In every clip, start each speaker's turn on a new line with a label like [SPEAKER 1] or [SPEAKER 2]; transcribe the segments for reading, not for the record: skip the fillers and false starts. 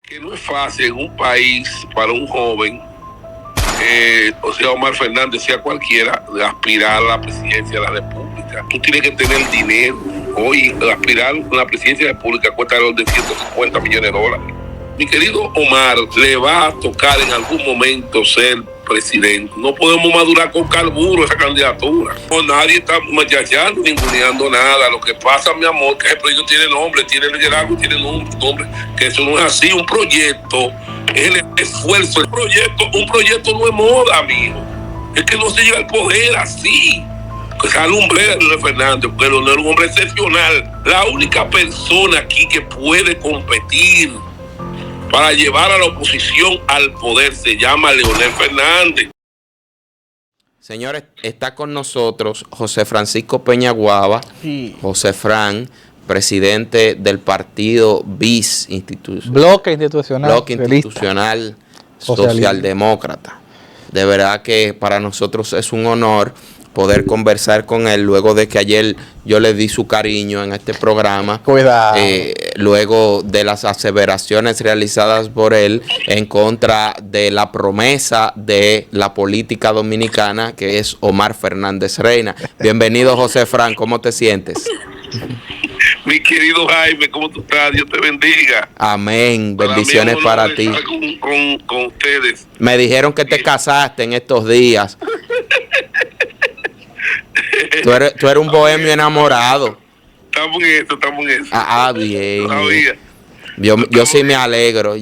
[SPEAKER 1] que no es fácil en un país para un joven, o sea Omar Fernández, sea cualquiera, de aspirar a la presidencia de la República. Tú tienes que tener dinero. Hoy aspirar a la presidencia de la República cuesta alrededor de $150 millones. Mi querido Omar, le va a tocar en algún momento ser presidente. No podemos madurar con carburo esa candidatura. No, nadie está machachando, ninguneando nada. Lo que pasa, mi amor, que el proyecto tiene nombre, tiene liderazgo, tiene nombre, que eso no es así. Un proyecto es el esfuerzo. Un proyecto no es moda, amigo. Es que no se llega al poder así. Que sale un hombre de Fernández, pero no es un hombre excepcional. La única persona aquí que puede competir para llevar a la oposición al poder se llama Leonel Fernández.
[SPEAKER 2] Señores, está con nosotros José Francisco Peñaguaba, sí. José Fran, presidente del partido BIS,
[SPEAKER 3] Bloque Institucional
[SPEAKER 2] Socialdemócrata. De verdad que para nosotros es un honor poder conversar con él luego de que ayer yo le di su cariño en este programa.
[SPEAKER 3] Cuidado.
[SPEAKER 2] Luego de las aseveraciones realizadas por él en contra de la promesa de la política dominicana, que es Omar Fernández Reina. Bienvenido, José Fran, ¿cómo te sientes?
[SPEAKER 1] Mi querido Jaime, ¿cómo tú estás? Dios te bendiga.
[SPEAKER 2] Amén, bendiciones para ti.
[SPEAKER 1] Con ustedes.
[SPEAKER 2] Me dijeron que te casaste en estos días. Tú eres un bohemio enamorado.
[SPEAKER 1] Estamos en eso.
[SPEAKER 2] Bien. Yo sí me alegro,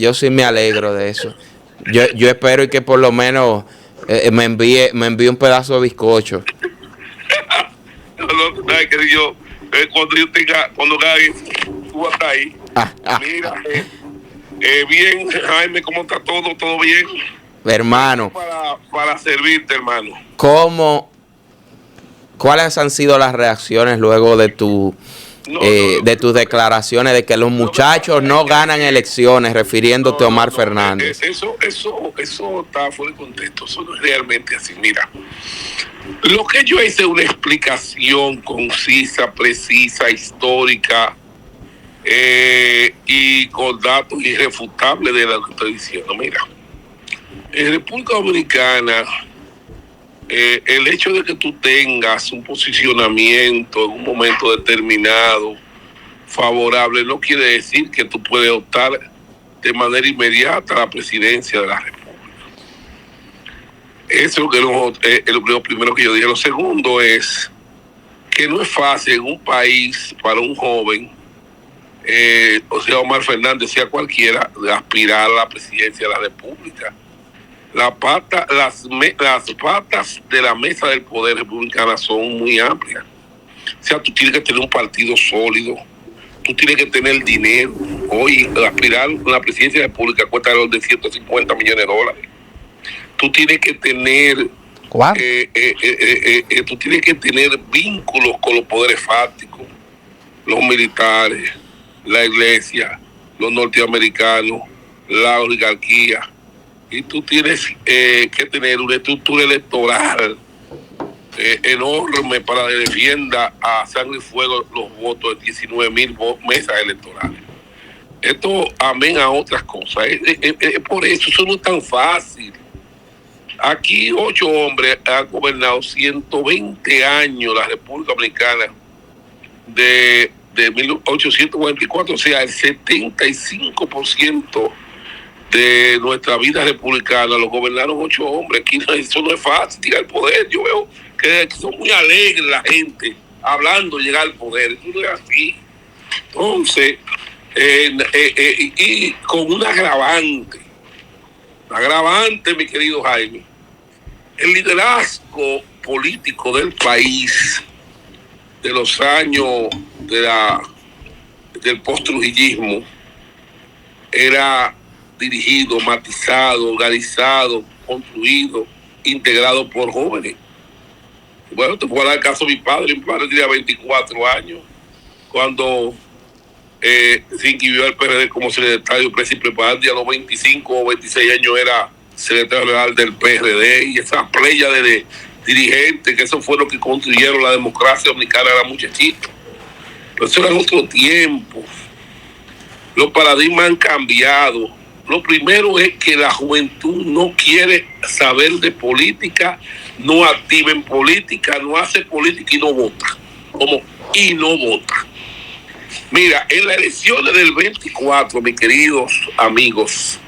[SPEAKER 2] de eso. Yo espero que por lo menos me envíe un pedazo de bizcocho.
[SPEAKER 1] Cuando cae, tú vas a estar ahí. Mira, bien, Jaime, ¿cómo está todo? ¿Todo bien?
[SPEAKER 2] Hermano.
[SPEAKER 1] Para servirte, hermano.
[SPEAKER 2] ¿Cuáles han sido las reacciones luego de de tus declaraciones de que los muchachos no ganan elecciones, refiriéndote a Omar Fernández?
[SPEAKER 1] Eso está fuera de contexto. Eso no es realmente así. Mira, lo que yo hice es una explicación concisa, precisa, histórica, y con datos irrefutables de lo que estoy diciendo. Mira, en República Dominicana, el hecho de que tú tengas un posicionamiento en un momento determinado favorable no quiere decir que tú puedes optar de manera inmediata a la presidencia de la República. Eso es lo primero que yo dije. Lo segundo es que no es fácil en un país para un joven, o sea Omar Fernández, sea cualquiera, de aspirar a la presidencia de la República. Las patas de la mesa del poder republicana son muy amplias. O sea, tú tienes que tener un partido sólido, tú tienes que tener dinero. Hoy aspirar a la presidencia de la República cuesta alrededor de $150 millones. Tú tienes que tener tú tienes que tener vínculos con los poderes fácticos, los militares, la iglesia, los norteamericanos, la oligarquía. Y tú tienes que tener una estructura electoral enorme para que defienda a sangre y fuego los votos de 19,000 mesas electorales. Esto, amén a otras cosas. Por eso no es tan fácil. Aquí 8 hombres han gobernado 120 años la República Dominicana de 1844, o sea, el 75% de nuestra vida republicana lo gobernaron 8 hombres. Aquí eso no es fácil, llegar al poder. Yo veo que son muy alegres la gente hablando de llegar al poder. Eso no es así. Entonces, y con un agravante, mi querido Jaime, el liderazgo político del país de los años del post-trujillismo era dirigido, matizado, organizado, construido, integrado por jóvenes. Bueno, te puedo dar el caso de mi padre. Mi padre tenía 24 años cuando se inscribió al PRD como secretario principal. A los 25 o 26 años era secretario general del PRD, y esa playa de dirigentes, que eso fue lo que construyeron la democracia dominicana, era muchachito. Pero eso era en otro tiempo. Los paradigmas han cambiado. lo primero es que la juventud no quiere saber de política, no activa en política, no hace política y no vota. Y no vota. Mira, en las elecciones del 24, mis queridos amigos,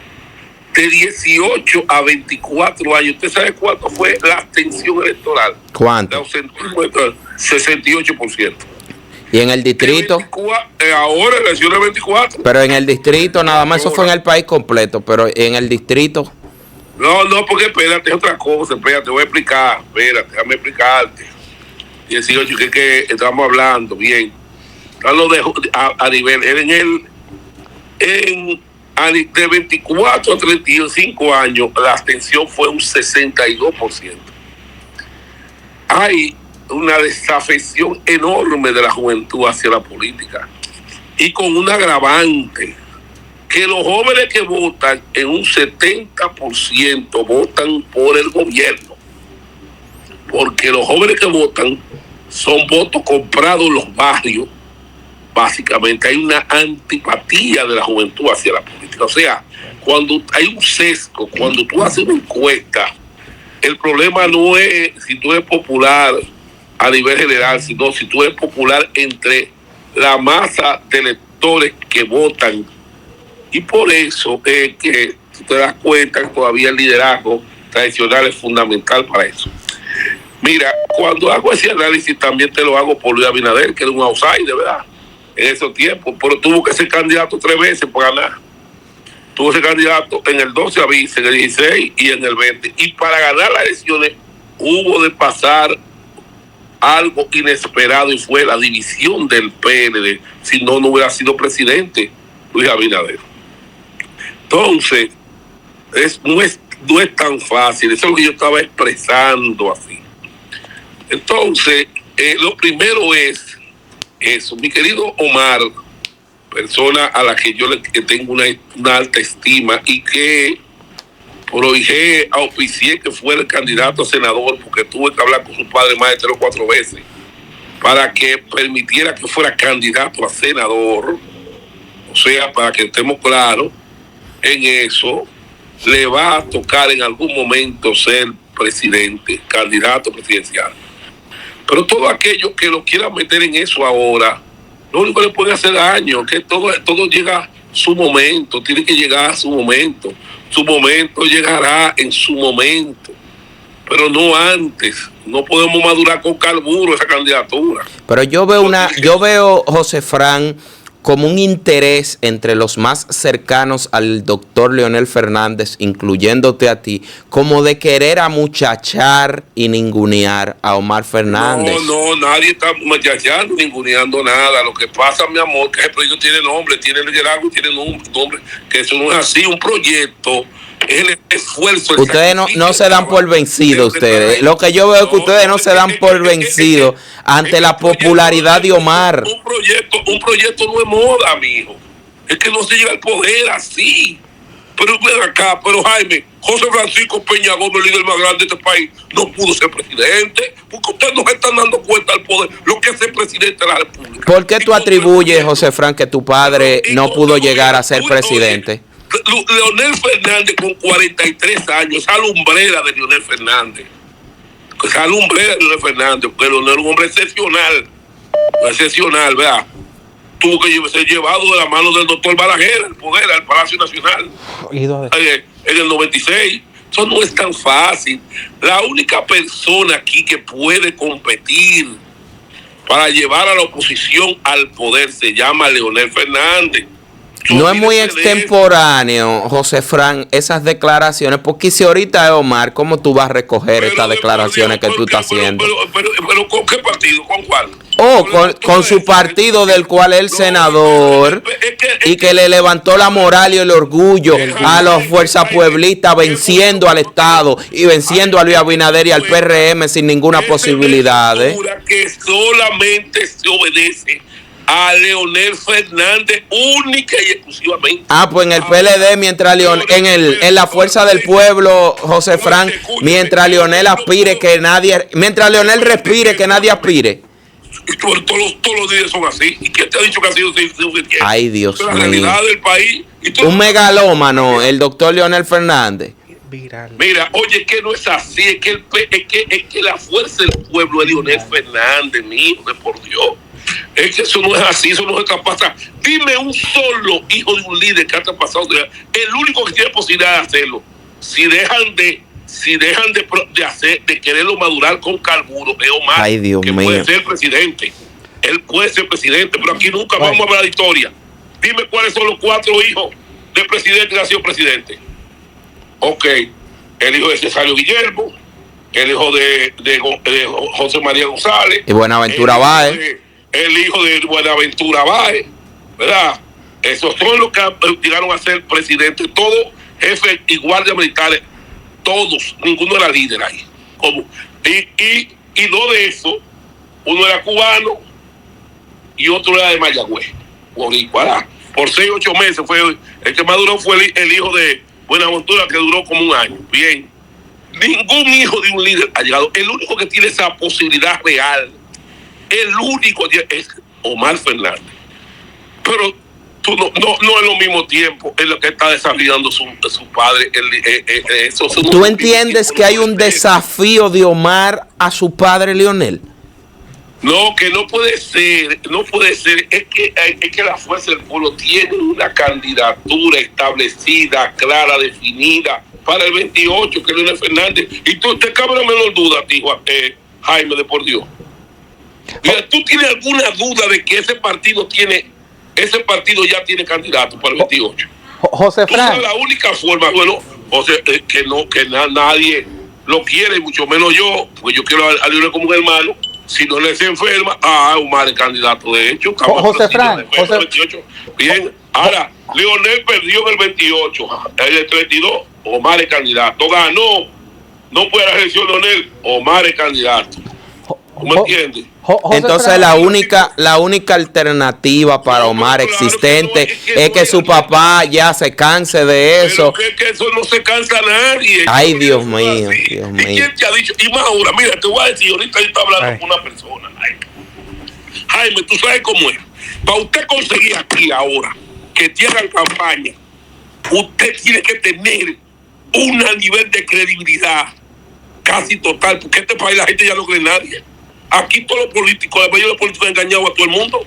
[SPEAKER 1] de 18 a 24 años, ¿usted sabe cuánto fue la abstención electoral?
[SPEAKER 2] ¿Cuánto?
[SPEAKER 1] 68%.
[SPEAKER 2] ¿Y en el distrito?
[SPEAKER 1] Ahora, en la elección del 24.
[SPEAKER 2] Pero en el distrito nada más, eso fue en el país completo, pero en el distrito.
[SPEAKER 1] No, porque espérate, es otra cosa, espérate, te voy a explicar, espérate, déjame explicarte. 18, que estamos hablando, bien. Lo dejo a nivel, de 24 a 35 años, la abstención fue un 62%. Hay una desafección enorme de la juventud hacia la política y con un agravante, que los jóvenes que votan en un 70% votan por el gobierno, porque los jóvenes que votan son votos comprados en los barrios. Básicamente hay una antipatía de la juventud hacia la política. O sea, cuando hay un sesgo, cuando tú haces una encuesta, el problema no es si tú eres popular a nivel general, sino si tú eres popular entre la masa de electores que votan. Y por eso es que tú te das cuenta que todavía el liderazgo tradicional es fundamental para eso. Mira, cuando hago ese análisis también te lo hago por Luis Abinader, que era un outsider, ¿verdad? En esos tiempos, pero tuvo que ser candidato 3 veces para ganar. Tuvo que ser candidato en el 12 a vice, en el 16 y en el 20. Y para ganar las elecciones hubo de pasar algo inesperado y fue la división del PLD. Si no, no hubiera sido presidente Luis Abinader. Entonces, no es tan fácil. Eso es lo que yo estaba expresando así. Entonces, lo primero es eso. Mi querido Omar, persona a la que yo le tengo una alta estima y que auspicié que fuera el candidato a senador, porque tuve que hablar con su padre más de 3 o 4 veces para que permitiera que fuera candidato a senador. O sea, para que estemos claros en eso, le va a tocar en algún momento ser presidente, candidato presidencial. Pero todos aquellos que lo quieran meter en eso ahora, lo único que le puede hacer daño, que todo llega a su momento, tiene que llegar a su momento. Su momento llegará en su momento, pero no antes. No podemos madurar con carburo esa candidatura.
[SPEAKER 2] Pero yo veo, José Fran, como un interés entre los más cercanos al doctor Leonel Fernández, incluyéndote a ti, como de querer amuchachar y ningunear a Omar Fernández.
[SPEAKER 1] No, nadie está muchachando, ninguneando nada. Lo que pasa, mi amor, que ese proyecto tiene nombre, tiene liderazgo, tiene nombre, que eso no es así. Un proyecto es el esfuerzo.
[SPEAKER 2] Ustedes no se dan por vencidos, ustedes. Lo que yo veo es que ustedes no se dan por vencidos ante la popularidad de Omar.
[SPEAKER 1] Un proyecto no es moda, mijo. Es que no se llega al poder así. Pero ven acá, Jaime, José Francisco Peña Gómez, el líder más grande de este país, no pudo ser presidente, porque ustedes no se están dando cuenta del poder, lo que es el presidente de la República.
[SPEAKER 2] ¿Por qué tú atribuyes, José Fran, que tu padre no pudo llegar a ser presidente?
[SPEAKER 1] Leonel Fernández con 43 años, esa lumbrera de Leonel Fernández, porque Leonel es un hombre excepcional, ¿verdad? Tuvo que ser llevado de la mano del doctor Balaguer al poder, al Palacio Nacional, en el 96. Eso no es tan fácil. La única persona aquí que puede competir para llevar a la oposición al poder se llama Leonel Fernández.
[SPEAKER 2] No es muy extemporáneo, José Fran, esas declaraciones, porque si ahorita es Omar, ¿cómo tú vas a recoger estas declaraciones que tú estás haciendo?
[SPEAKER 1] Pero ¿con qué partido? ¿Con cuál?
[SPEAKER 2] Con su partido del cual es senador y que le levantó la moral y el orgullo a las fuerzas pueblistas, venciendo al Estado y venciendo a Luis Abinader y al PRM sin ninguna posibilidad.
[SPEAKER 1] Que solamente se obedece a Leonel Fernández única y exclusivamente.
[SPEAKER 2] Pues en el PLD, mientras en la Fuerza del Pueblo, José Fran, mientras Leonel respire, que nadie aspire.
[SPEAKER 1] Y todos los días son así. ¿Y quién te ha dicho que ha sido suficiente?
[SPEAKER 2] Ay, Dios mío.
[SPEAKER 1] La realidad del país.
[SPEAKER 2] Un megalómano, el doctor Leonel Fernández.
[SPEAKER 3] Viral.
[SPEAKER 1] Mira, oye, que no es así. Es que la fuerza del pueblo es Leonel Fernández, mi hijo, de por Dios. Es que eso no es así, eso no es capaz. Dime un solo hijo de un líder que ha pasado. El único que tiene posibilidad de hacerlo, si dejan de quererlo madurar con carburo, es Omar.
[SPEAKER 2] Ay, Dios
[SPEAKER 1] que
[SPEAKER 2] mío.
[SPEAKER 1] Puede ser presidente. Él puede ser presidente, pero aquí nunca vamos a ver la historia. Dime cuáles son los 4 hijos del presidente que ha sido presidente. Ok, el hijo de Cesario Guillermo, el hijo de José María González.
[SPEAKER 2] Y Buenaventura Báez.
[SPEAKER 1] El hijo de Buenaventura Báez, ¿verdad? Esos son los que llegaron a ser presidentes, todos jefes y guardias militares, todos, ninguno era líder ahí. Y dos de esos, uno era cubano y otro era de Mayagüez, ¿verdad? Por 6 o 8 meses fue el que más duró, fue el hijo de Buenaventura, que duró como un año. Bien, ningún hijo de un líder ha llegado. El único que tiene esa posibilidad real, el único es Omar Fernández. Pero tú no es lo mismo tiempo en lo que está desarrollando su padre.
[SPEAKER 2] ¿Tú entiendes que hay un desafío de Omar a su padre Leonel?
[SPEAKER 1] No, que no puede ser. Es que la fuerza del pueblo tiene una candidatura establecida, clara, definida para el 28, que es Leonel Fernández. Y tú te cabe la menor duda, tío, Jaime, de por Dios. Mira, ¿tú tienes alguna duda de que ese partido ya tiene candidato para el 28?
[SPEAKER 3] José Fran.
[SPEAKER 1] La única forma, bueno, que nadie lo quiere, mucho menos yo, porque yo quiero a Leonel como un hermano. Si no le se enferma, Omar es candidato, de hecho.
[SPEAKER 3] José Fran.
[SPEAKER 1] 28. Bien, ahora, Leonel perdió en el 28, en el 32, Omar es candidato. Ganó, no puede la elección Leonel, Omar es candidato. ¿Me entiendes?
[SPEAKER 2] Entonces la única alternativa para Omar existente es que su papá ya se canse de eso.
[SPEAKER 1] Pero que eso no se cansa nadie.
[SPEAKER 2] Ay, Dios mío, Dios mío.
[SPEAKER 1] ¿Y quién te ha dicho? Y más ahora, mira, te voy a decir, ahorita yo estoy hablando con una persona. Jaime, tú sabes cómo es. Para usted conseguir aquí ahora, que tengan campaña, usted tiene que tener un nivel de credibilidad casi total, porque este país la gente ya no cree en nadie. Aquí todos los políticos, la mayoría de los políticos han engañado a todo el mundo.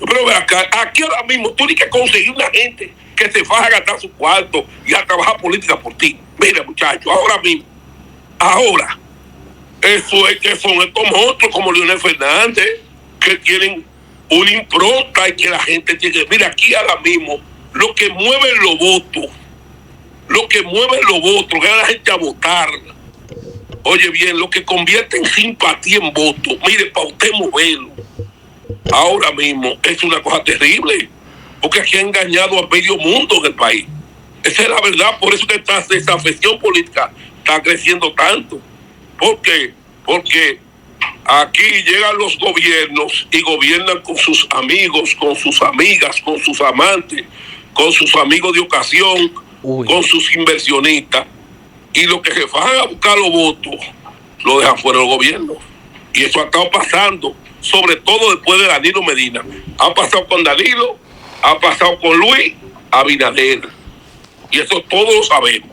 [SPEAKER 1] Pero ve acá, aquí ahora mismo tú tienes que conseguir una gente que se faja a gastar su cuarto y a trabajar política por ti. Mira, muchachos, ahora, eso es que son estos monstruos como Leonel Fernández, que tienen una impronta y que la gente tiene. Mira, aquí ahora mismo, lo que mueve los votos, que da la gente a votar. Oye bien, lo que convierte en simpatía en voto, mire, para usted moverlo, ahora mismo es una cosa terrible, porque aquí ha engañado a medio mundo en el país. Esa es la verdad, por eso que esa afección política está creciendo tanto. ¿Por qué? Porque aquí llegan los gobiernos y gobiernan con sus amigos, con sus amigas, con sus amantes, con sus amigos de ocasión, con sus inversionistas. Y los que se van a buscar los votos, lo dejan fuera del gobierno. Y eso ha estado pasando, sobre todo después de Danilo Medina. Ha pasado con Danilo, ha pasado con Luis Abinader. Y eso todos lo sabemos,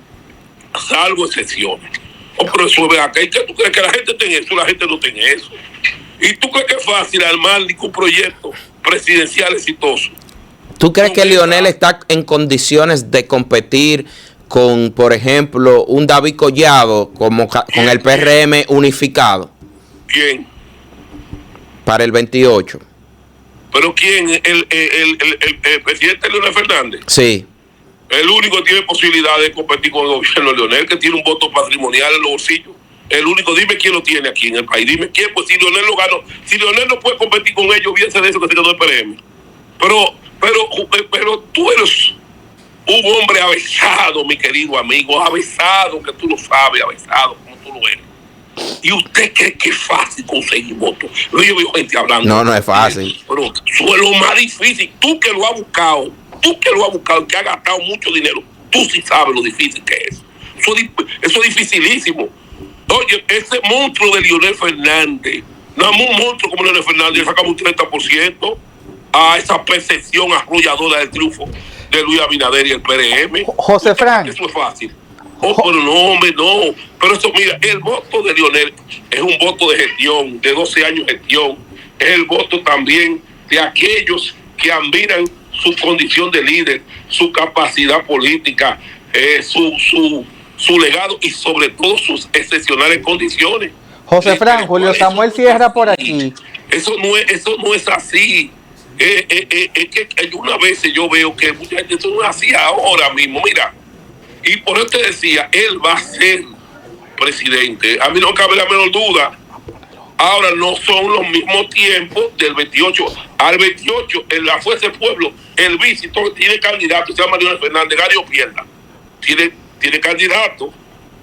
[SPEAKER 1] salvo excepciones. Pero eso es acá. ¿Y qué tú crees que la gente tiene eso? La gente no tiene eso. ¿Y tú crees que es fácil armar un proyecto presidencial exitoso?
[SPEAKER 2] ¿Tú crees que Leonel está en condiciones de competir con, por ejemplo, un David Collado con el PRM unificado?
[SPEAKER 1] ¿Quién?
[SPEAKER 2] Para el 28.
[SPEAKER 1] ¿Pero quién? ¿El presidente Leonel Fernández?
[SPEAKER 2] Sí.
[SPEAKER 1] El único que tiene posibilidad de competir con el gobierno de Leonel, que tiene un voto patrimonial en los bolsillos. El único, dime quién lo tiene aquí en el país. Dime quién, pues si Leonel lo ganó. Si Leonel no puede competir con ellos, fíjense de eso que se quedó el PRM. Pero tú eres un hombre avesado, mi querido amigo, avesado, que tú lo sabes, avesado, como tú lo eres. ¿Y usted cree que es fácil conseguir votos? Yo veo gente hablando.
[SPEAKER 2] No es fácil.
[SPEAKER 1] Pero eso es lo más difícil. Tú que lo has buscado, que has gastado mucho dinero, tú sí sabes lo difícil que es. Eso es dificilísimo. Oye, ese monstruo de Leonel Fernández No es un monstruo como Leonel Fernández, sacamos un 30% a esa percepción arrolladora del triunfo de Luis Abinader y el PRM.
[SPEAKER 3] José Frank.
[SPEAKER 1] Eso es fácil. Pero no, hombre, no. Pero eso, mira, el voto de Leonel es un voto de gestión, de 12 años de gestión. Es el voto también de aquellos que admiran su condición de líder, su capacidad política, su legado y sobre todo sus excepcionales condiciones.
[SPEAKER 3] José Frank, Julio Samuel Sierra por aquí.
[SPEAKER 1] Eso no es así. Es que una vez yo veo que mucha gente, eso no es así ahora mismo. Mira, y por eso te decía, él va a ser presidente. A mí no cabe la menor duda. Ahora no son los mismos tiempos del 28 al 28. En la Fuerza del Pueblo, el vice tiene candidato, se llama Leonel Fernández, gane o pierda. Tiene candidato.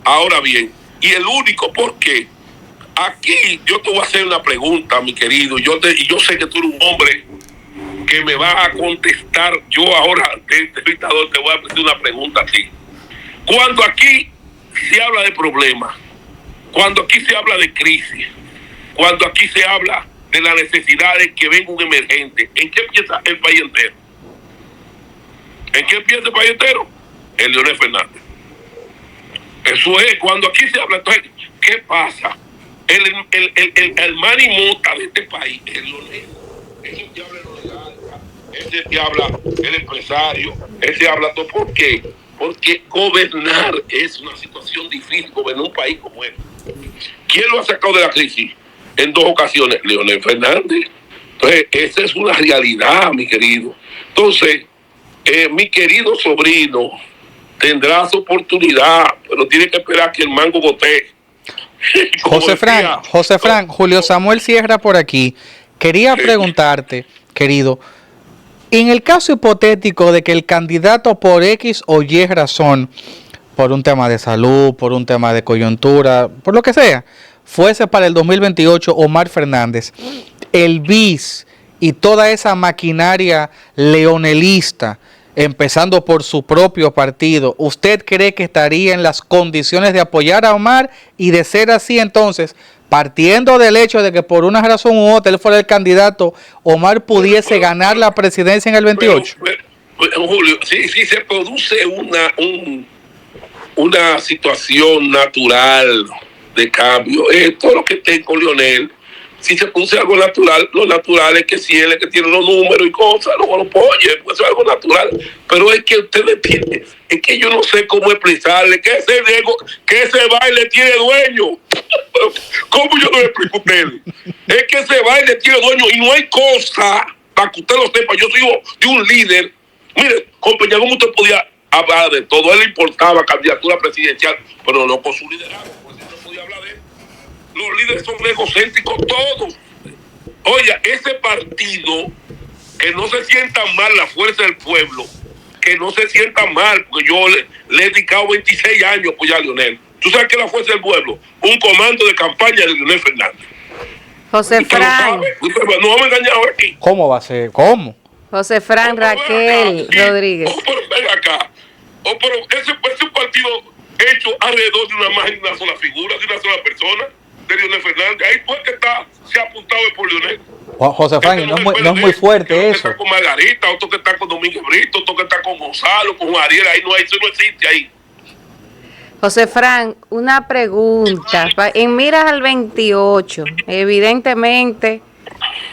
[SPEAKER 1] Ahora bien, y el único, ¿por qué? Aquí yo te voy a hacer una pregunta, mi querido. Yo sé que tú eres un hombre que me va a contestar. Yo ahora, de entrevistador, te voy a hacer una pregunta a ti. Cuando aquí se habla de problemas, cuando aquí se habla de crisis, cuando aquí se habla de la necesidad de que venga un emergente, ¿en qué piensa el país entero? ¿En qué piensa el país entero? En Leonel Fernández. Eso es, cuando aquí se habla, entonces, ¿qué pasa? El manimota de este país, el Leonel, es el que habla lo legal, es el que habla el empresario, es que habla todo. ¿Por qué? Porque gobernar es una situación difícil, gobernar un país como este. ¿Quién lo ha sacado de la crisis? En 2 ocasiones, Leonel Fernández. Entonces, esa es una realidad, mi querido. Entonces, mi querido sobrino, tendrás oportunidad, pero tiene que esperar que el mango gotee.
[SPEAKER 3] José Frank, Julio Samuel Sierra por aquí. Quería preguntarte, querido, en el caso hipotético de que el candidato por X o Y razón, por un tema de salud, por un tema de coyuntura, por lo que sea, fuese para el 2028 Omar Fernández, el BIS y toda esa maquinaria leonelista, empezando por su propio partido, ¿usted cree que estaría en las condiciones de apoyar a Omar? Y de ser así, entonces, partiendo del hecho de que por una razón u otra él fuera el candidato, Omar pudiese ganar la presidencia en el 28.
[SPEAKER 1] Pero, Julio, si se produce una situación natural de cambio, todo lo que esté con Leonel, si se produce algo natural, lo natural es que si él es que tiene los números y cosas, luego lo apoye, pues es algo natural. Pero es que ustedes tienen, es que yo no sé cómo explicarle que ese baile tiene dueño. ¿Cómo yo no le explico a ustedes? Es que ese baile tiene dueño y no hay cosa, para que usted lo sepa. Yo soy hijo de un líder. Mire, compañero, como usted podía hablar de todo, él le importaba candidatura presidencial, pero no con su liderazgo, porque no podía hablar de él. Los líderes son egocéntricos todos. Oye, ese partido, que no se sienta mal la Fuerza del Pueblo, que no se sienta mal, porque yo le he dedicado 26 años a apoyar a Leonel. ¿Tú sabes que la Fuerza del Pueblo? Un comando de campaña de Leonel Fernández.
[SPEAKER 4] José Frank.
[SPEAKER 1] No vamos a engañar ahora aquí.
[SPEAKER 3] ¿Cómo va a ser? ¿Cómo?
[SPEAKER 4] José Frank, Raquel Rodríguez.
[SPEAKER 1] Pero ven acá. Pero ese partido hecho alrededor de una sola figura, de una sola persona, de Leonel Fernández. Ahí fue que se ha apuntado por Leonel.
[SPEAKER 3] José Frank, no es muy fuerte eso.
[SPEAKER 1] Otro que está con Margarita, otro que está con Domínguez Brito, otro que está con Gonzalo, con Ariel. Ahí eso no existe ahí.
[SPEAKER 4] José Frank, una pregunta. En miras al 28, evidentemente,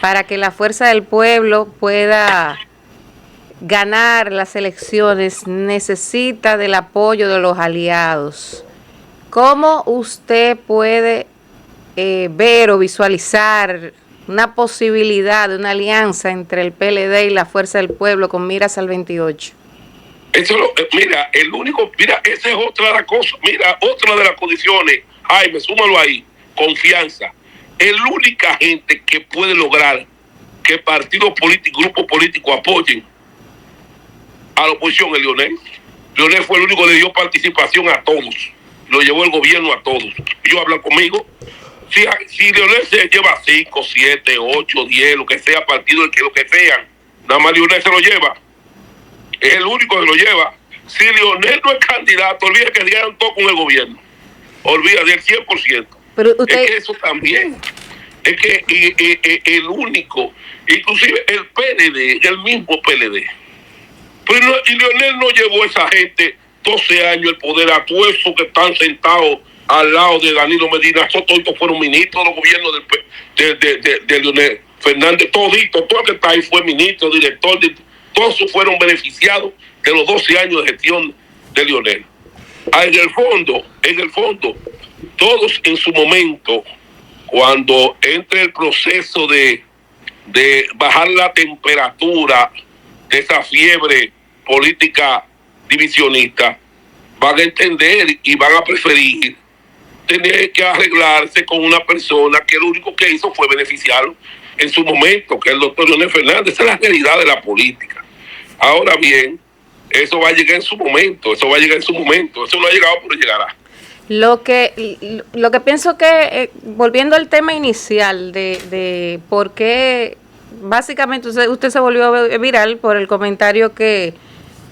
[SPEAKER 4] para que la Fuerza del Pueblo pueda ganar las elecciones, necesita del apoyo de los aliados. ¿Cómo usted puede ver o visualizar una posibilidad de una alianza entre el PLD y la Fuerza del Pueblo con miras al 28?
[SPEAKER 1] Eso mira, esa es otra de las cosas. Mira, otra de las condiciones, Jaime, súmalo ahí, confianza. Es la única gente que puede lograr que partidos políticos, grupos políticos apoyen a la oposición es Leonel. Leonel fue el único que le dio participación a todos, lo llevó el gobierno a todos. Ellos hablan conmigo. Si Leonel se lleva 5, 7, 8, 10, lo que sea, partido, lo que sean, nada más Leonel se lo lleva. Es el único que lo lleva. Si Leonel no es candidato, olvida que dieron todo con el gobierno. Olvida del 100%.
[SPEAKER 4] Pero usted...
[SPEAKER 1] Es que eso también. Es que el único, inclusive el PLD, el mismo PLD. Pero y Leonel no llevó a esa gente 12 años el poder, a todos esos que están sentados al lado de Danilo Medina, todos fueron ministros del gobierno de Leonel Fernández, todo el que está ahí fue ministro, director, todos fueron beneficiados de los 12 años de gestión de Leonel. En el fondo, todos en su momento, cuando entre el proceso de bajar la temperatura de esa fiebre política divisionista, van a entender y van a preferir tener que arreglarse con una persona que lo único que hizo fue beneficiarlo en su momento, que es el doctor Leonel Fernández. Esa es la realidad de la política. Ahora bien, eso va a llegar en su momento, eso no ha llegado, pero llegará.
[SPEAKER 4] Lo que pienso que, volviendo al tema inicial de por qué, básicamente usted se volvió viral por el comentario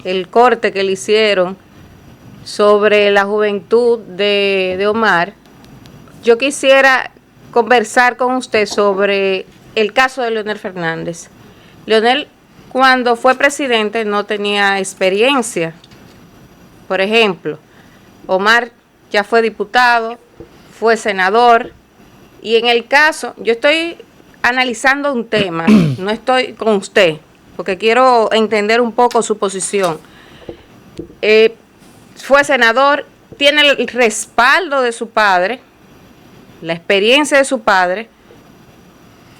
[SPEAKER 4] el corte que le hicieron sobre la juventud de Omar. Yo quisiera conversar con usted sobre el caso de Leonel Fernández. Leonel, cuando fue presidente, no tenía experiencia. Por ejemplo, Omar ya fue diputado, fue senador, y en el caso, yo estoy analizando un tema, no estoy con usted, porque quiero entender un poco su posición. Fue senador, tiene el respaldo de su padre, la experiencia de su padre,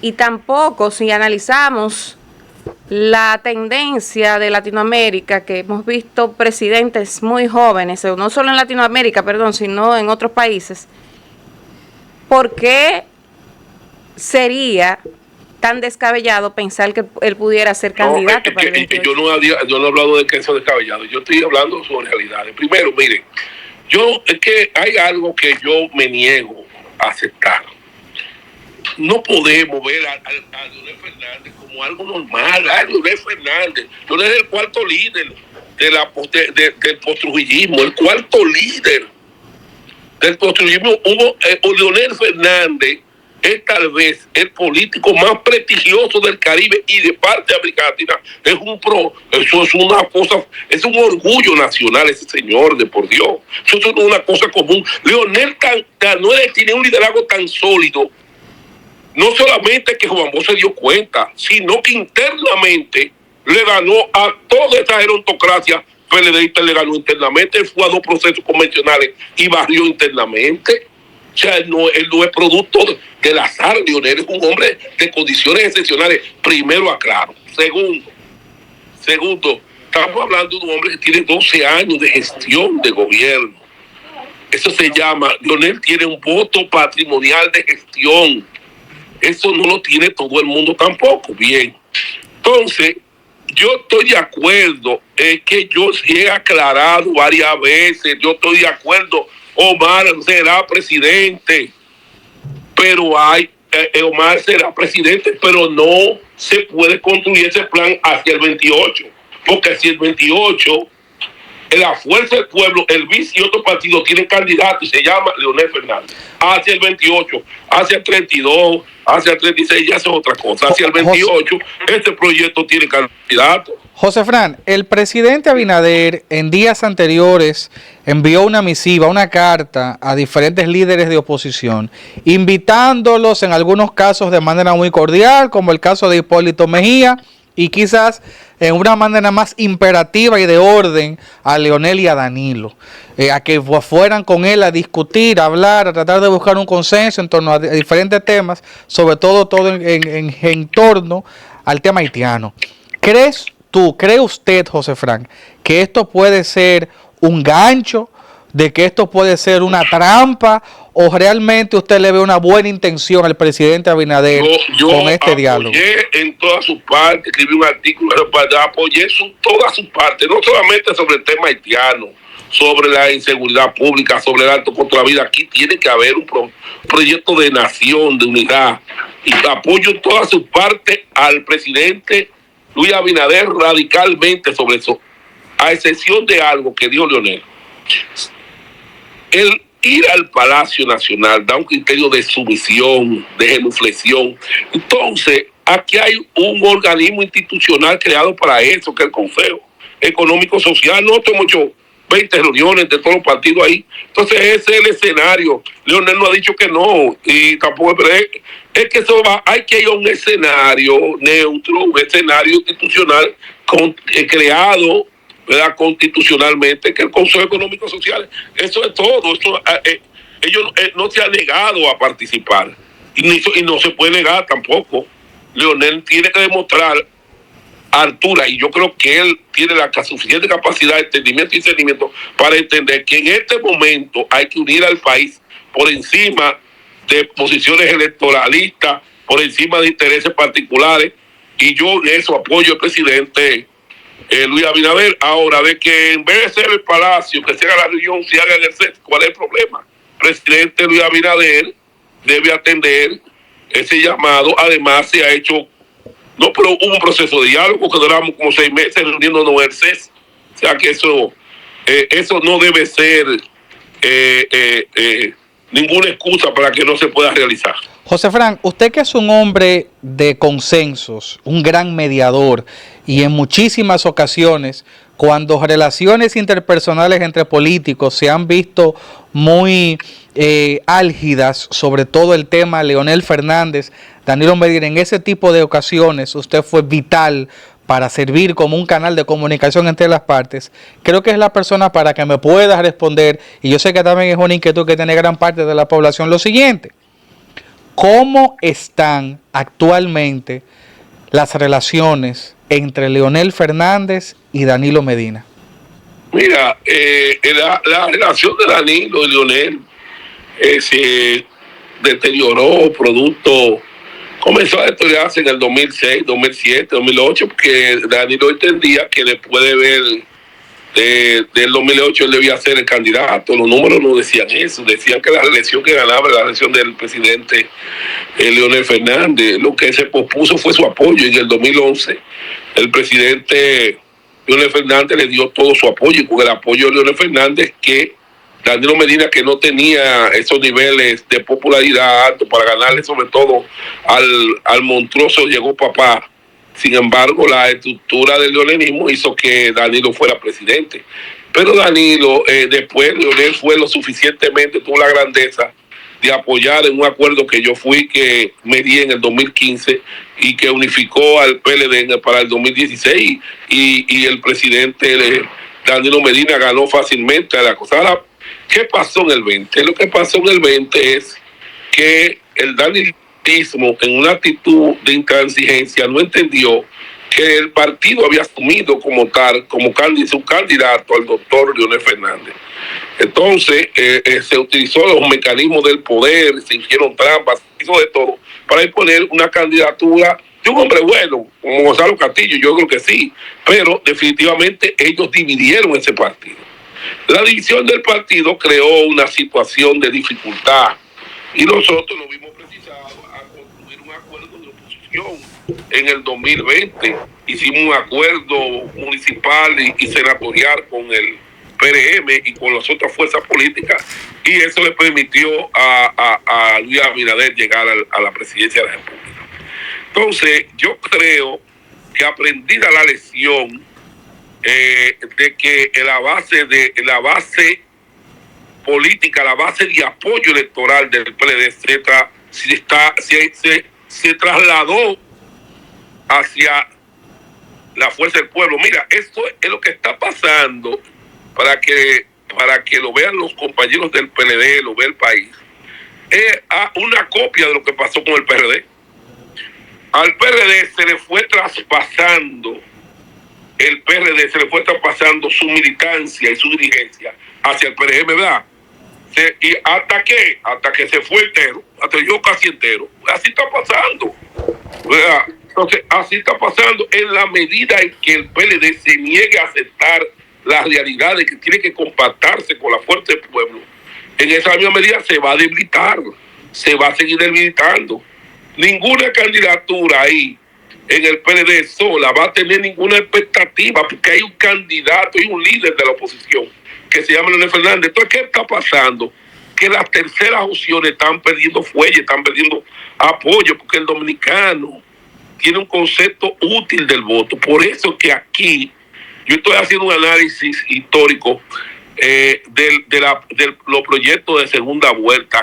[SPEAKER 4] y tampoco, si analizamos la tendencia de Latinoamérica, que hemos visto presidentes muy jóvenes, no solo en Latinoamérica, sino en otros países, ¿por qué sería tan descabellado pensar que él pudiera ser candidato para el 28?
[SPEAKER 1] Yo no he hablado de que eso es descabellado, yo estoy hablando sobre realidades. Primero, miren, es que hay algo que yo me niego a aceptar. No podemos ver a Leonel Fernández como algo normal. Leonel Fernández, Leonel es el cuarto líder del postrujillismo, el cuarto líder del postrujillismo. Leonel Fernández es tal vez el político más prestigioso del Caribe y de parte americana. Eso es una cosa, es un orgullo nacional ese señor, de por Dios. Eso no es una cosa común. Leonel tiene un liderazgo tan sólido. No solamente que Juan Bosch se dio cuenta, sino que internamente le ganó a toda esta gerontocracia PLDista, le ganó internamente. Él fue a 2 procesos convencionales y barrió internamente. O sea, él no es producto del azar. Leonel es un hombre de condiciones excepcionales. Primero aclaro. Segundo, estamos hablando de un hombre que tiene 12 años de gestión de gobierno. Eso se llama, Leonel tiene un voto patrimonial de gestión. Eso no lo tiene todo el mundo tampoco. Bien. Entonces, yo estoy de acuerdo, que yo he aclarado varias veces, yo estoy de acuerdo, Omar será presidente, pero Omar será presidente, pero no se puede construir ese plan hacia el 28, porque hacia el 28, la Fuerza del Pueblo, el BIS y otros partidos tienen candidato y se llama Leonel Fernández. Hacia el 28, hacia el 32, hacia el 36 ya es otra cosa. Hacia el 28, este proyecto tiene candidato.
[SPEAKER 3] José Fran, el presidente Abinader en días anteriores envió una misiva, una carta a diferentes líderes de oposición, invitándolos en algunos casos de manera muy cordial, como el caso de Hipólito Mejía, y quizás en una manera más imperativa y de orden a Leonel y a Danilo, a que fueran con él a discutir, a hablar, a tratar de buscar un consenso en torno a diferentes temas, sobre todo en torno al tema haitiano. ¿Cree usted, José Fran, que esto puede ser un gancho, de que esto puede ser una trampa, o realmente usted le ve una buena intención al presidente Abinader con este diálogo?
[SPEAKER 1] Yo apoyé en todas sus partes, escribí un artículo, apoyé todas sus partes, no solamente sobre el tema haitiano, sobre la inseguridad pública, sobre el alto costo de la vida. Aquí tiene que haber un proyecto de nación, de unidad, y apoyo en todas sus partes al presidente Luis Abinader radicalmente sobre eso, a excepción de algo que dijo Leonel. ir al Palacio Nacional da un criterio de sumisión, de genuflexión. Entonces, aquí hay un organismo institucional creado para eso, que es el Consejo Económico Social. No hemos hecho 20 reuniones de todos los partidos ahí. Entonces, ese es el escenario. Leonel no ha dicho que no, y tampoco, pero es que eso va, hay que ir a un escenario neutro, un escenario institucional creado, ¿verdad?, constitucionalmente, que el Consejo Económico Social. Eso es todo. Eso, ellos no se han negado a participar y no se puede negar tampoco. Leonel tiene que demostrar altura, y yo creo que él tiene la suficiente capacidad de entendimiento y discernimiento para entender que en este momento hay que unir al país por encima de posiciones electoralistas, por encima de intereses particulares, y yo en eso apoyo al presidente Luis Abinader. Ahora, de que en vez de ser el Palacio, que se haga la reunión, se haga en el CES, ¿cuál es el problema? El presidente Luis Abinader debe atender ese llamado. Además, se ha hecho, no, pero hubo un proceso de diálogo que duramos como 6 meses reuniéndonos en el CES. O sea que eso no debe ser ninguna excusa para que no se pueda realizar.
[SPEAKER 3] José Fran, usted que es un hombre de consensos, un gran mediador, y en muchísimas ocasiones, cuando relaciones interpersonales entre políticos se han visto muy álgidas, sobre todo el tema Leonel Fernández, Danilo Medina, en ese tipo de ocasiones usted fue vital para servir como un canal de comunicación entre las partes. Creo que es la persona para que me pueda responder, y yo sé que también es una inquietud que tiene gran parte de la población, lo siguiente: ¿cómo están actualmente las relaciones entre Leonel Fernández y Danilo Medina?
[SPEAKER 1] Mira, la relación de Danilo y Leonel se deterioró comenzó a deteriorarse en el 2006, 2007, 2008, porque Danilo entendía que después del 2008 él debía ser el candidato. Los números no decían eso, decían que la elección que ganaba era la elección del presidente Leonel Fernández. Lo que se pospuso fue su apoyo, y en el 2011 el presidente Leonel Fernández le dio todo su apoyo, y con el apoyo de Leonel Fernández, que Danilo Medina, que no tenía esos niveles de popularidad altos para ganarle sobre todo al monstruoso Llegó Papá. Sin embargo, la estructura del leonelismo hizo que Danilo fuera presidente. Pero Danilo, después Leonel fue lo suficientemente, tuvo la grandeza de apoyar en un acuerdo que yo fui, que me di en el 2015, y que unificó al PLD para el 2016, y el presidente Danilo Medina ganó fácilmente la cosa. Ahora, ¿qué pasó en el 20? Lo que pasó en el 20 es que el danilismo, en una actitud de intransigencia, no entendió que el partido había asumido como tal, como su candidato al doctor Leonel Fernández. Entonces, se utilizó los mecanismos del poder, se hicieron trampas, se hizo de todo para imponer una candidatura de un hombre bueno, como Gonzalo Castillo. Yo creo que sí, pero definitivamente ellos dividieron ese partido. La división del partido creó una situación de dificultad, y nosotros nos vimos precisados a construir un acuerdo de oposición. En el 2020 hicimos un acuerdo municipal y senatorial con el PRM y con las otras fuerzas políticas, y eso le permitió a Luis Abinader llegar a la presidencia de la República. Entonces, yo creo que aprendida la lección de que la base política, la base de apoyo electoral del PLD se trasladó hacia la fuerza del pueblo. Mira, esto es lo que está pasando, para que lo vean los compañeros del PLD, lo ve el país. Es una copia de lo que pasó con el PRD. Al PRD se le fue traspasando su militancia y su dirigencia hacia el PRM, ¿verdad? Y hasta que se fue entero, hasta yo casi entero. Así está pasando, ¿verdad? Entonces, así está pasando en la medida en que el PLD se niegue a aceptar la realidad de que tiene que compactarse con la fuerza del pueblo. En esa misma medida se va a debilitar, se va a seguir debilitando. Ninguna candidatura ahí en el PLD sola va a tener ninguna expectativa, porque hay un candidato y un líder de la oposición que se llama Leonel Fernández. Entonces, ¿qué está pasando? que las terceras opciones están perdiendo fuelle, están perdiendo apoyo, porque el dominicano tiene un concepto útil del voto. Por eso que aquí yo estoy haciendo un análisis histórico de los proyectos de segunda vuelta.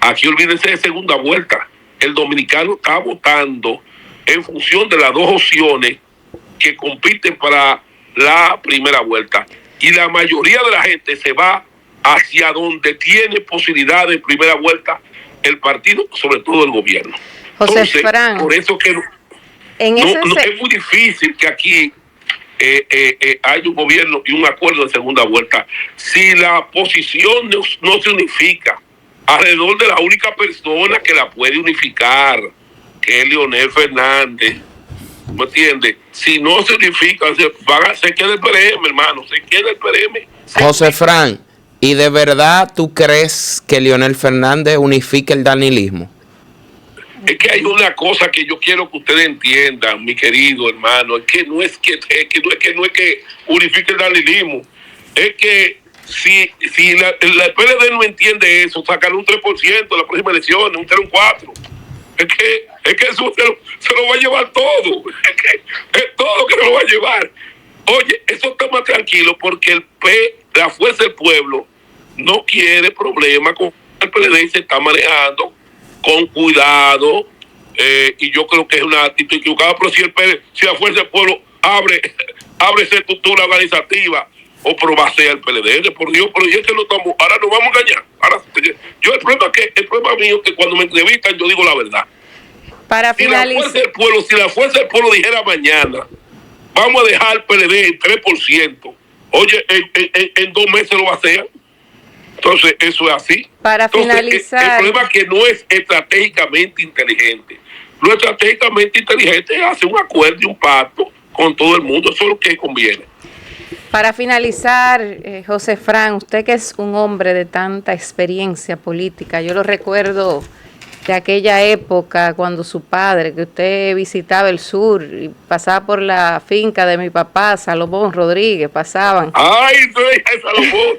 [SPEAKER 1] Aquí olvídense de segunda vuelta. El dominicano está votando en función de las dos opciones que compiten para la primera vuelta. Y la mayoría de la gente se va hacia donde tiene posibilidad de primera vuelta el partido, sobre todo el gobierno.
[SPEAKER 4] José
[SPEAKER 1] Entonces,
[SPEAKER 4] Fran,
[SPEAKER 1] por eso que es muy difícil que aquí hay un gobierno y un acuerdo de segunda vuelta. Si la posición no se unifica alrededor de la única persona que la puede unificar, que es Leonel Fernández, ¿me entiendes? Si no se unifica, se queda el PRM, hermano, se queda el PRM.
[SPEAKER 2] José Fran, ¿y de verdad tú crees que Leonel Fernández unifique el danilismo?
[SPEAKER 1] Es que hay una cosa que yo quiero que ustedes entiendan, mi querido hermano, es que no es que unifique el danilismo, es que si el PLD no entiende eso, sacan un 3% en la próxima elección, un 3 o un 4%. Es que eso se lo va a llevar todo. Es todo que se lo va a llevar. Oye, eso está más tranquilo porque la fuerza del pueblo no quiere problemas con el PLD y se está manejando con cuidado. Y yo creo que es una actitud equivocada. Pero si la fuerza del pueblo abre esa estructura organizativa, o pero va a ser el PLD, por Dios, pero es que no estamos, ahora nos vamos a engañar. El problema mío es que cuando me entrevistan yo digo la verdad.
[SPEAKER 4] Para finalizar,
[SPEAKER 1] si la fuerza del pueblo dijera mañana, vamos a dejar el PLD en 3%, oye, en 2 meses lo va a hacer. Entonces, eso es así.
[SPEAKER 4] Para finalizar,
[SPEAKER 1] el problema es que no es estratégicamente inteligente. Lo estratégicamente inteligente es hacer un acuerdo y un pacto con todo el mundo, eso es lo que conviene.
[SPEAKER 4] Para finalizar, José Fran, usted que es un hombre de tanta experiencia política, yo lo recuerdo de aquella época cuando su padre, que usted visitaba el sur y pasaba por la finca de mi papá, Salomón Rodríguez, pasaban.
[SPEAKER 1] Ay, Salomón,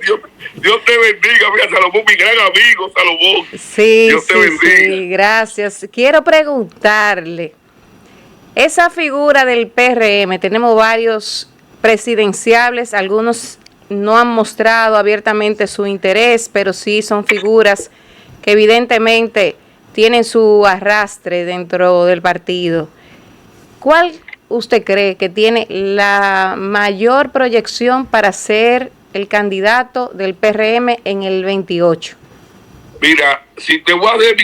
[SPEAKER 1] Dios te bendiga, mira, Salomón, mi gran amigo, Salomón.
[SPEAKER 4] Sí, Dios te bendiga. Sí, gracias. Quiero preguntarle, esa figura del PRM, tenemos varios presidenciables, algunos no han mostrado abiertamente su interés, pero sí son figuras que evidentemente tienen su arrastre dentro del partido. ¿Cuál usted cree que tiene la mayor proyección para ser el candidato del PRM en el 28?
[SPEAKER 1] Mira, si te voy a dar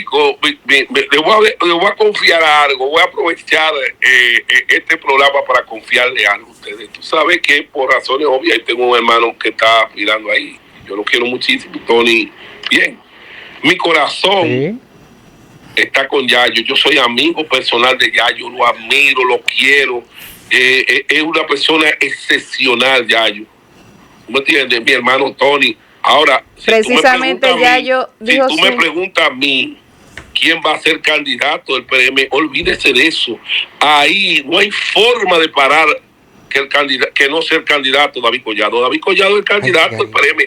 [SPEAKER 1] le voy a confiar algo, voy a aprovechar este programa para confiarle algo a ustedes. Tú sabes que por razones obvias tengo un hermano que está aspirando ahí. Yo lo quiero muchísimo, Tony. Bien, mi corazón está con Yayo. Yo soy amigo personal de Yayo, lo admiro, lo quiero. Es una persona excepcional, Yayo. ¿Me entiendes? Mi hermano Tony. Ahora,
[SPEAKER 4] precisamente
[SPEAKER 1] si tú me preguntas a mí quién va a ser candidato del PRM, olvídese de eso. Ahí no hay forma de parar que no sea el candidato David Collado. David Collado es el candidato del PRM.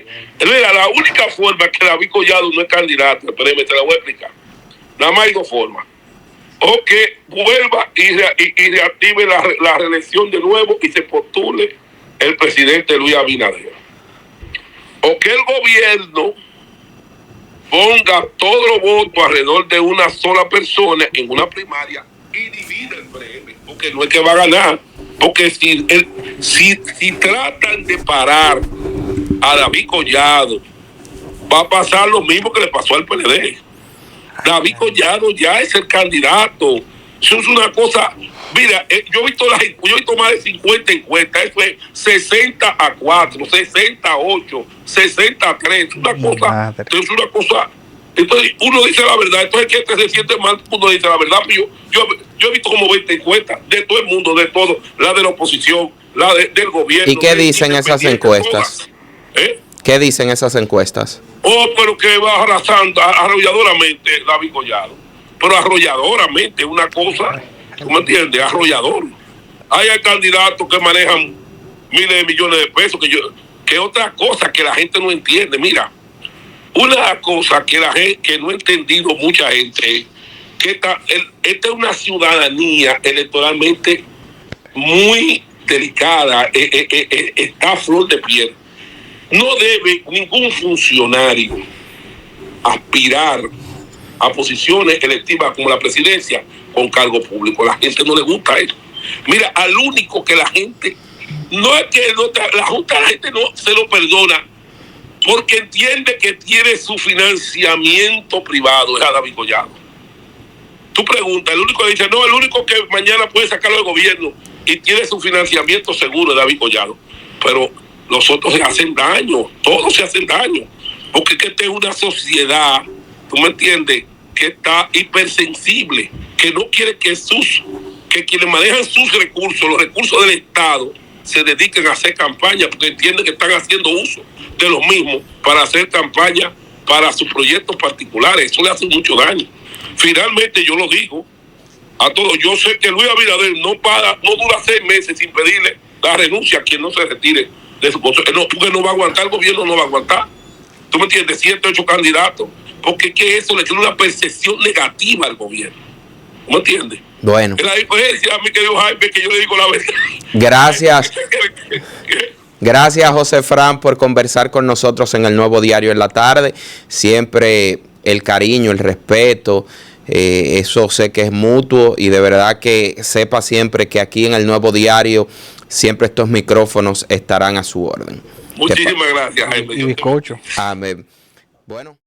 [SPEAKER 1] Mira, la única forma que David Collado no es candidato del PRM, te la voy a explicar. Nada más hay 2 formas. O que vuelva y reactive la reelección de nuevo y se postule el presidente Luis Abinader. O que el gobierno ponga todos los votos alrededor de una sola persona en una primaria y divida el PRM, porque no es que va a ganar, porque si tratan de parar a David Collado, va a pasar lo mismo que le pasó al PLD. David Collado ya es el candidato. Eso es una cosa. Mira, yo he visto más de 50 encuestas. Eso es 60-4, 68, 63. Es una cosa. Entonces uno dice la verdad. Entonces que se siente mal, uno dice la verdad. Pero yo he visto como 20 encuestas de todo el mundo, de todo, la de la oposición, la del gobierno.
[SPEAKER 2] ¿Y qué dicen esas encuestas? ¿Qué dicen esas encuestas?
[SPEAKER 1] Pero que va arrolladoramente David Collado. Pero arrolladoramente, una cosa, ¿tú me entiendes? Arrollador. Hay candidatos que manejan miles de millones de pesos, que otra cosa que la gente no entiende. Mira, Una cosa que la gente, que no ha entendido mucha gente, que esta es una ciudadanía electoralmente muy delicada, está a flor de piel. No debe ningún funcionario aspirar a posiciones electivas como la presidencia con cargo público. A la gente no le gusta eso. Mira, al único que la gente, no es que no, la gente no se lo perdona, porque entiende que tiene su financiamiento privado, es a David Collado. Tú preguntas, el único que dice, no, el único que mañana puede sacarlo del gobierno y tiene su financiamiento seguro es David Collado. Pero los otros se hacen daño, todos se hacen daño, porque es que esta es una sociedad, tú me entiendes, que está hipersensible, que no quiere que quienes manejan sus recursos, los recursos del Estado, se dediquen a hacer campaña, porque entienden que están haciendo uso de los mismos para hacer campaña para sus proyectos particulares. Eso le hace mucho daño. Finalmente, yo lo digo a todos, yo sé que Luis Abinader no dura 6 meses sin pedirle la renuncia a quien no se retire de su puesto, porque no va a aguantar, el gobierno no va a aguantar. ¿Tú me entiendes? 7, 8 candidatos, porque que eso le tiene una percepción negativa al gobierno. ¿Me entiendes?
[SPEAKER 2] Bueno.
[SPEAKER 1] Es la diferencia, mi querido Jaime, que yo le digo la verdad.
[SPEAKER 2] Gracias. Gracias, José Fran, por conversar con nosotros en el Nuevo Diario en la tarde. Siempre el cariño, el respeto, eso sé que es mutuo, y de verdad que sepa siempre que aquí en el Nuevo Diario siempre estos micrófonos estarán a su orden.
[SPEAKER 1] Muchísimas gracias, Jaime.
[SPEAKER 3] Y bizcocho.
[SPEAKER 2] Amén. Bueno.